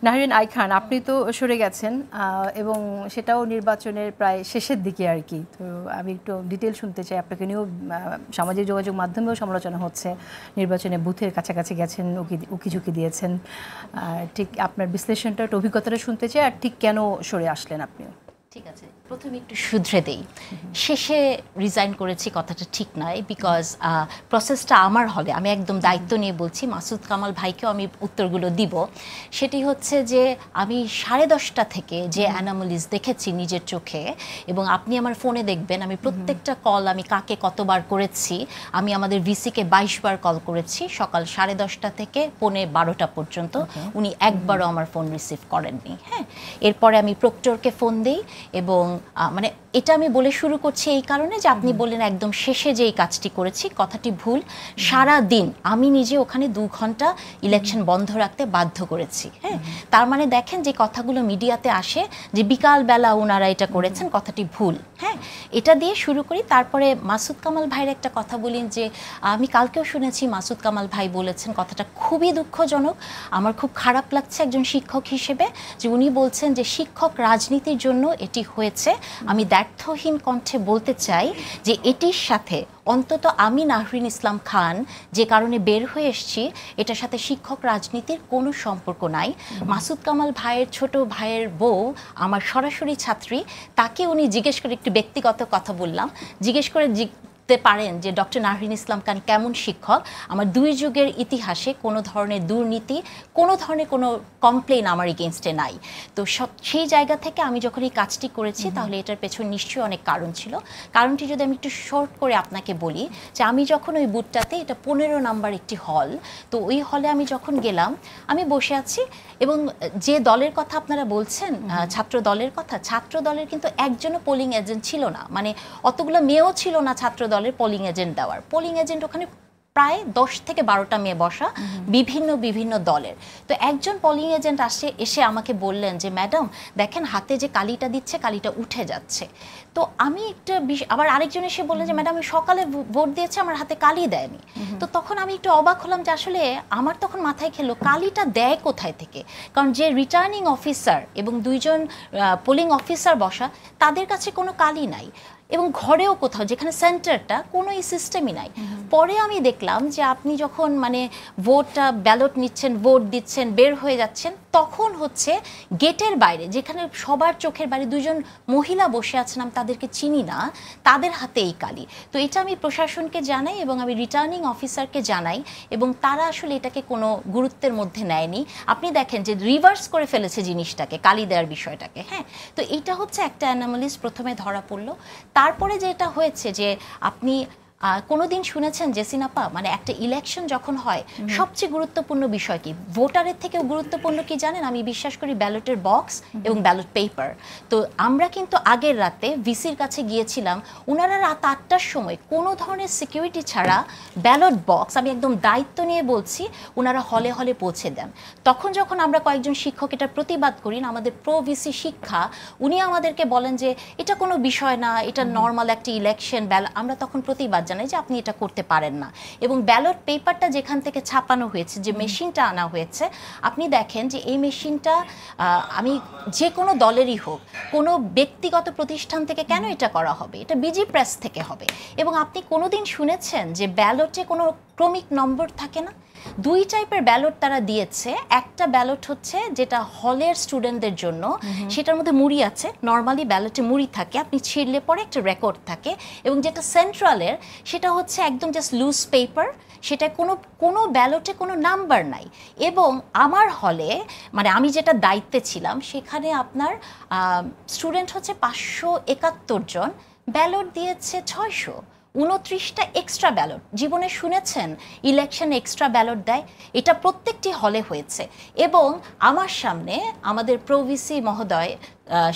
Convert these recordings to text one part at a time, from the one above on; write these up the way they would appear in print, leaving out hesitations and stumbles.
Nahrin I খান, আপনি তো সরে গেছেন এবং সেটাও নির্বাচনের প্রায় শেষের দিকে আর কি। তো আমি একটু ডিটেল শুনতে চাই, আপনাকে নিয়েও সামাজিক যোগাযোগ মাধ্যমেও সমালোচনা হচ্ছে, নির্বাচনে বুথের কাছাকাছি গেছেন, উকিঝুঁকি দিয়েছেন। ঠিক আপনার বিশ্লেষণটা, একটু অভিজ্ঞতাটা শুনতে চাই, আর ঠিক কেন সরে আসলেন আপনিও। ঠিক আছে, প্রথমে একটু শুধরে দেই, শেষে রিজাইন করেছি কথাটা ঠিক নয়, বিকজ প্রসেসটা আমার হলে, আমি একদম দায়িত্ব নিয়ে বলছি, মাসুদ কামাল ভাইকেও আমি উত্তরগুলো দিব। সেটি হচ্ছে যে আমি 10:30 থেকে যে অ্যানোমালিজ দেখেছি নিজের চোখে, এবং আপনি আমার ফোনে দেখবেন আমি প্রত্যেকটা কল আমি কাকে কতবার করেছি। আমি আমাদের ভিসিকে 22 বার কল করেছি সকাল 10:30 থেকে 11:15 পর্যন্ত, উনি একবারও আমার ফোন রিসিভ করেননি। হ্যাঁ, এরপরে আমি প্রক্টরকে ফোন দিই, এবং মানে এটা আমি বলে শুরু করছি এই কারণে যে আপনি বললেন একদম শেষে যে এই কাজটি করেছি, কথাটি ভুল। সারা দিন আমি নিজে ওখানে 2 ঘন্টা ইলেকশন বন্ধ রাখতে বাধ্য করেছি। হ্যাঁ, তার মানে দেখেন যে কথাগুলো মিডিয়াতে আসে যে বিকালবেলা ওনারা এটা করেছেন, কথাটি ভুল। হ্যাঁ, এটা দিয়ে শুরু করি, তারপরে মাসুদ কামাল ভাইয়ের একটা কথা বলেন যে আমি কালকেও শুনেছি মাসুদ কামাল ভাই বলেছেন, কথাটা খুবই দুঃখজনক, আমার খুব খারাপ লাগছে একজন শিক্ষক হিসেবে, যে উনি বলছেন যে শিক্ষক রাজনীতির জন্য এটি হয়েছে। আমি দ্ব্যর্থহীন কণ্ঠে বলতে চাই যে এটির সাথে অন্তত আমি নাহরিন ইসলাম খান যে কারণে বের হয়ে এসেছি, এটার সাথে শিক্ষক রাজনীতির কোনো সম্পর্ক নাই। মাসুদ কামাল ভাইয়ের ছোট ভাইয়ের বউ আমার সরাসরি ছাত্রী, তাকে উনি জিজ্ঞেস করে, একটু ব্যক্তিগত কথা বললাম, জিজ্ঞেস করে পারেন যে ডক্টর নাহরিন ইসলাম খান কেমন শিক্ষক। আমার 2 যুগের ইতিহাসে কোনো ধরনের দুর্নীতি, কোনো ধরনের কোনো কমপ্লেন আমার এগেনস্টে নাই। তো সেই জায়গা থেকে আমি যখন এই কাজটি করেছি, তাহলে এটার পেছনে নিশ্চয়ই অনেক কারণ ছিল। কারণটি যদি আমি একটু শর্ট করে আপনাকে বলি, যে আমি যখন ওই বুথটাতে, এটা 15 নাম্বার একটি হল, তো ওই হলে আমি যখন গেলাম, আমি বসে আছি, এবং যে দলের কথা আপনারা বলছেন, ছাত্র দলের কথা, ছাত্র দলের কিন্তু একজনও পোলিং এজেন্ট ছিল না, মানে অতগুলো মেয়েও ছিল না ছাত্র দলের পোলিং এজেন্ট দেওয়ার। পোলিং এজেন্ট ওখানে প্রায় 10 থেকে 12টা মেয়ে বসা, বিভিন্ন দলের। তো একজন পোলিং এজেন্ট এসে আমাকে বললেন যে ম্যাডাম দেখেন হাতে যে কালিটা দিচ্ছে, কালিটা উঠে যাচ্ছে। তো আমি একটা আবার আরেকজন এসে বললেন যে ম্যাডাম আমি সকালে ভোট দিয়েছি, আমার হাতে কালি দেয়নি। তো তখন আমি একটু অবাক হলাম যে আসলে আমার তখন মাথায় খেলো কালিটা দেয় কোথায় থেকে, কারণ যে রিটার্নিং অফিসার এবং 2 জন পোলিং অফিসার বসা, তাদের কাছে কোনো কালি নাই, এবং ঘরেও কোথাও যেখানে সেন্টারটা কোনো এই সিস্টেমই নাই। পরে আমি দেখলাম যে আপনি যখন মানে ভোটটা ব্যালট নিচ্ছেন, ভোট দিচ্ছেন, বের হয়ে যাচ্ছেন, তখন হচ্ছে গেটের বাইরে, যেখানে সবার চোখের বাইরে 2 জন মহিলা বসে আছেন, আমি তাদেরকে চিনি না, তাদের হাতে এই কালি। তো এটা আমি প্রশাসনকে জানাই এবং আমি রিটার্নিং অফিসারকে জানাই, এবং তারা আসলে এটাকে কোনো গুরুত্বের মধ্যে নেয়নি। আপনি দেখেন যে রিভার্স করে ফেলেছে জিনিসটাকে, কালি দেওয়ার বিষয়টাকে। হ্যাঁ, তো এটা হচ্ছে একটা অ্যানোমালিস প্রথমে ধরা পড়লো। তারপরে যেটা হয়েছে যে আপনি কোনোদিন শুনেছেন জেসিনাপা, মানে একটা ইলেকশন যখন হয় সবচেয়ে গুরুত্বপূর্ণ বিষয় কি, ভোটারের থেকেও গুরুত্বপূর্ণ কি জানেন? আমি বিশ্বাস করি ব্যালটের বক্স এবং ব্যালট পেপার। তো আমরা কিন্তু আগের রাতে ভিসির কাছে গিয়েছিলাম, ওনারা রাত 8টার সময় কোনো ধরনের সিকিউরিটি ছাড়া ব্যালট বক্স, আমি একদম দায়িত্ব নিয়ে বলছি, ওনারা হলে হলে পৌঁছে দেন। তখন যখন আমরা কয়েকজন শিক্ষক এটা প্রতিবাদ করি না, আমাদের প্রো ভিসি শিক্ষা, উনি আমাদেরকে বলেন যে এটা কোনো বিষয় না, এটা নর্মাল একটা ইলেকশন, আমরা তখন প্রতিবাদ জানাই যে আপনি এটা করতে পারেন না। এবং ব্যালট পেপারটা যেখান থেকে ছাপানো হয়েছে, যে মেশিনটা আনা হয়েছে, আপনি দেখেন যে এই মেশিনটা আমি যে কোনো দলেরই হোক, কোনো ব্যক্তিগত প্রতিষ্ঠান থেকে কেন এটা করা হবে? এটা বিজি প্রেস থেকে হবে। এবং আপনি কোনোদিন শুনেছেন যে ব্যালটে কোনো ক্রমিক নম্বর থাকে না? 2 টাইপের ব্যালট তারা দিয়েছে। একটা ব্যালট হচ্ছে যেটা হলের স্টুডেন্টদের জন্য, সেটার মধ্যে মুড়ি আছে, নর্মালি ব্যালটে মুড়ি থাকে, আপনি ছিঁড়লে পরে একটা রেকর্ড থাকে। এবং যেটা সেন্ট্রালের, সেটা হচ্ছে একদম জাস্ট লুজ পেপার, সেটা কোনো ব্যালটে কোনো নাম্বার নাই। এবং আমার হলে, মানে আমি যেটা দায়িত্বে ছিলাম, সেখানে আপনার স্টুডেন্ট হচ্ছে 571 জন, ব্যালট দিয়েছে 629টা এক্সট্রা ব্যালট। জীবনে শুনেছেন ইলেকশন এক্সট্রা ব্যালট দেয়? এটা প্রত্যেকটি হলে হয়েছে। এবং আমার সামনে আমাদের প্রভিসি মহোদয়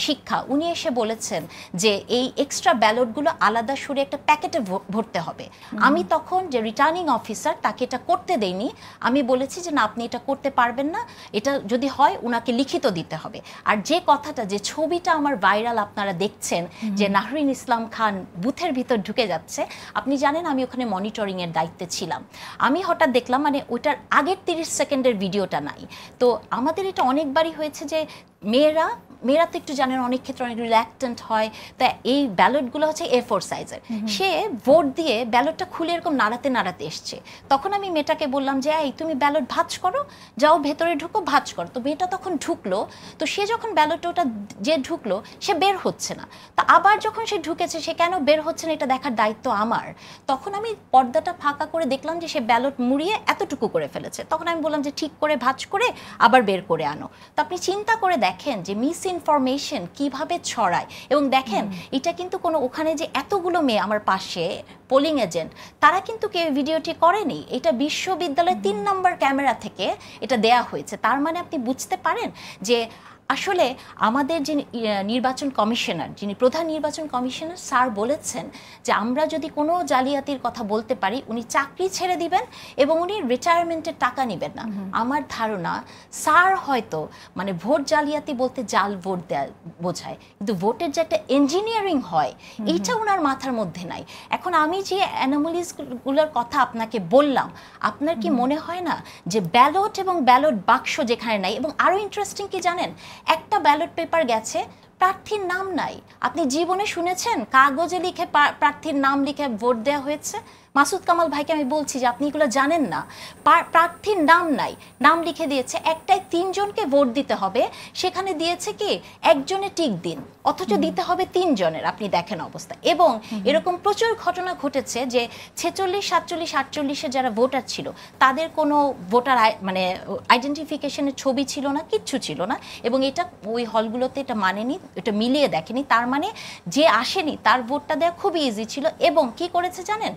শিক্ষা, উনি এসে বলেছেন যে এই এক্সট্রা ব্যালটগুলো আলাদা সুরে একটা প্যাকেটে ভরতে হবে। আমি তখন যে রিটার্নিং অফিসার তাকে এটা করতে দেইনি, আমি বলেছি যে না আপনি এটা করতে পারবেন না, এটা যদি হয় উনাকে লিখিত দিতে হবে। আর যে কথাটা, যে ছবিটা আমার ভাইরাল আপনারা দেখছেন যে নাহরিন ইসলাম খান বুথের ভিতর ঢুকে যাচ্ছে, আপনি জানেন আমি ওখানে মনিটরিং এর দায়িত্বে ছিলাম। আমি হঠাৎ দেখলাম, মানে ওইটার আগের 30 সেকেন্ডের ভিডিওটা নাই। তো আমাদের এটা অনেকবারই হয়েছে যে মেয়েরা তো একটু জানেন অনেক ক্ষেত্রে অনেক রিল্যাক্টেন্ট হয়, তা এই ব্যালটগুলো হচ্ছে A4 সাইজের। সে ভোট দিয়ে ব্যালটটা খুলে এরকম নাড়াতে নাড়াতে এসছে। তখন আমি মেয়েটাকে বললাম যে এই তুমি ব্যালট ভাঁজ করো, যাও ভেতরে ঢুকো ভাঁজ করো। তো মেয়েটা তখন ঢুকলো, তো সে যখন ব্যালটটা ওটা যে ঢুকলো সে বের হচ্ছে না। তা আবার যখন সে ঢুকেছে সে কেন বের হচ্ছে না এটা দেখার দায়িত্ব আমার। তখন আমি পর্দাটা ফাঁকা করে দেখলাম যে সে ব্যালট মুড়িয়ে এতটুকু করে ফেলেছে। তখন আমি বললাম যে ঠিক করে ভাঁজ করে আবার বের করে আনো। তো আপনি চিন্তা করে দেখেন যে মিস ইনফরমেশন কিভাবে ছড়ায়। এবং দেখেন এটা কিন্তু কোনো ওখানে যে এতগুলো মেয়ে আমার পাশে পোলিং এজেন্ট, তারা কিন্তু কেউ ভিডিওটি করেনি, এটা বিশ্ববিদ্যালয়ের 3 নম্বর ক্যামেরা থেকে এটা দেয়া হয়েছে। তার মানে আপনি বুঝতে পারেন যে আসলে আমাদের যে নির্বাচন কমিশনার, যিনি প্রধান নির্বাচন কমিশনার, স্যার বলেছেন যে আমরা যদি কোনো জালিয়াতির কথা বলতে পারি উনি চাকরি ছেড়ে দিবেন এবং উনি রিটায়ারমেন্টের টাকা নেবেন না। আমার ধারণা স্যার হয়তো মানে ভোট জালিয়াতি বলতে জাল ভোট দেয়া বোঝায়, কিন্তু ভোটের যে একটা ইঞ্জিনিয়ারিং হয় এইটা ওনার মাথার মধ্যে নাই। এখন আমি যে অ্যানোমালিসগুলোর কথা আপনাকে বললাম, আপনার কি মনে হয় না যে ব্যালট এবং ব্যালট বাক্স যেখানে নাই, এবং আরও ইন্টারেস্টিং কি জানেন, একটা ব্যালট পেপার গেছে প্রার্থীর নাম নাই। আপনি জীবনে শুনেছেন কাগজে লিখে প্রার্থীর নাম লিখে ভোট দেওয়া হয়েছে? মাসুদ কামাল ভাইকে আমি বলছি যে আপনি এগুলো জানেন না। প্রার্থীর নাম নাই, নাম লিখে দিয়েছে, একটাই 3 জনকে ভোট দিতে হবে, সেখানে দিয়েছে কি একজনে টিক দিন, অথচ দিতে হবে 3 জনের। আপনি দেখেন অবস্থা। এবং এরকম প্রচুর ঘটনা ঘটেছে যে 46, 47, 48-এ যারা ভোটার ছিল তাদের কোনো ভোটার মানে আইডেন্টিফিকেশনের ছবি ছিল না, কিচ্ছু ছিল না, এবং এটা ওই হলগুলোতে এটা মানেনি, এটা মিলিয়ে দেখেনি। তার মানে যে আসেনি তার ভোটটা দেওয়া খুবই ইজি ছিল। এবং কি করেছে জানেন,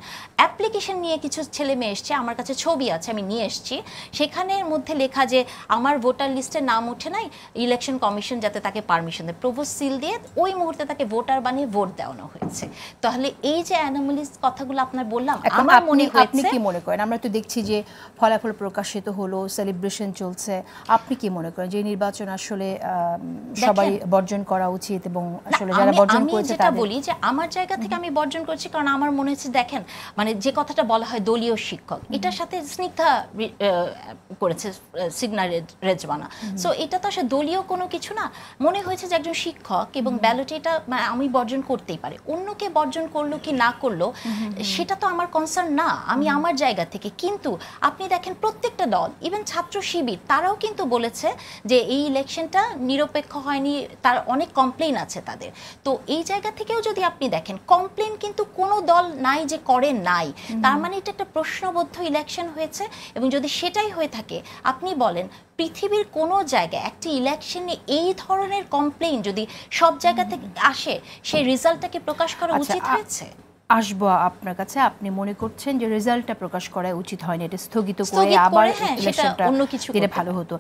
অ্যাপ্লিকেশন নিয়ে কিছু ছেলে মেয়ে এসছে, আমার কাছে ছবি আছে আমি নিয়ে এসেছি, সেখানের মধ্যে লেখা যে আমার ভোটার লিস্টে নাম ওঠে নাই, ইলেকশন কমিশন যাতে তাকে পারমিশন দেয়, প্রপোজ সিল দিয়ে ওই মুহূর্তে তাকে ভোটার বানিয়ে ভোট দেওয়ানো হয়েছে। তাহলে এই যে অ্যানোমালিস কথাগুলো আপনার বললাম, আমার মনে হয়েছে। আপনি কি মনে করেন, আমরা তো দেখছি যে ফলাফল প্রকাশিত হলো, সেলিব্রেশন চলছে, আপনি কি মনে করেন যে নির্বাচন আসলে সবাই বর্জন করা উচিত, এবং আসলে যারা বর্জন করেছে যেটা বলি যে আমার জায়গা থেকে আমি বর্জন করছি, কারণ আমার মনে হচ্ছে দেখেন মানে যে কথাটা বলা হয় দলীয় শিক্ষক, এটার সাথে স্নিগ্ধা করেছে সিগনা রেজওয়ানা, সো এটা তো আসলে দলীয় কোনো কিছু না। মনে হয়েছে যে একজন শিক্ষক এবং ব্যালটে এটা আমি বর্জন করতেই পারে, অন্যকে বর্জন করলো কি না করলো সেটা তো আমার কনসার্ন না, আমি আমার জায়গা থেকে। কিন্তু আপনি দেখেন প্রত্যেকটা দল, ইভেন ছাত্র শিবির, তারাও কিন্তু বলেছে যে এই ইলেকশনটা নিরপেক্ষ হয়নি, তার অনেক কমপ্লেইন আছে তাদের। তো এই জায়গা থেকেও যদি আপনি দেখেন কমপ্লেইন কিন্তু কোনো দল নাই যে করে নাই, তার মানে এটা একটা প্রশ্নবদ্ধ ইলেকশন হয়েছে। এবং যদি সেটাই হয়ে থাকে, আপনি বলেন পৃথিবীর কোনো জায়গায় একটি ইলেকশনে এই ধরনের কমপ্লেইন যদি সব জায়গা থেকে আসে, সেই রেজাল্টটাকে প্রকাশ করা উচিত হয়েছে? আসবো আপনার কাছে। আপনি মনে করছেন যে রেজাল্টটা প্রকাশ করা উচিত হয়নি, এটা স্থগিত করে আবার ইলেকশনটা দিলে ভালো হতো।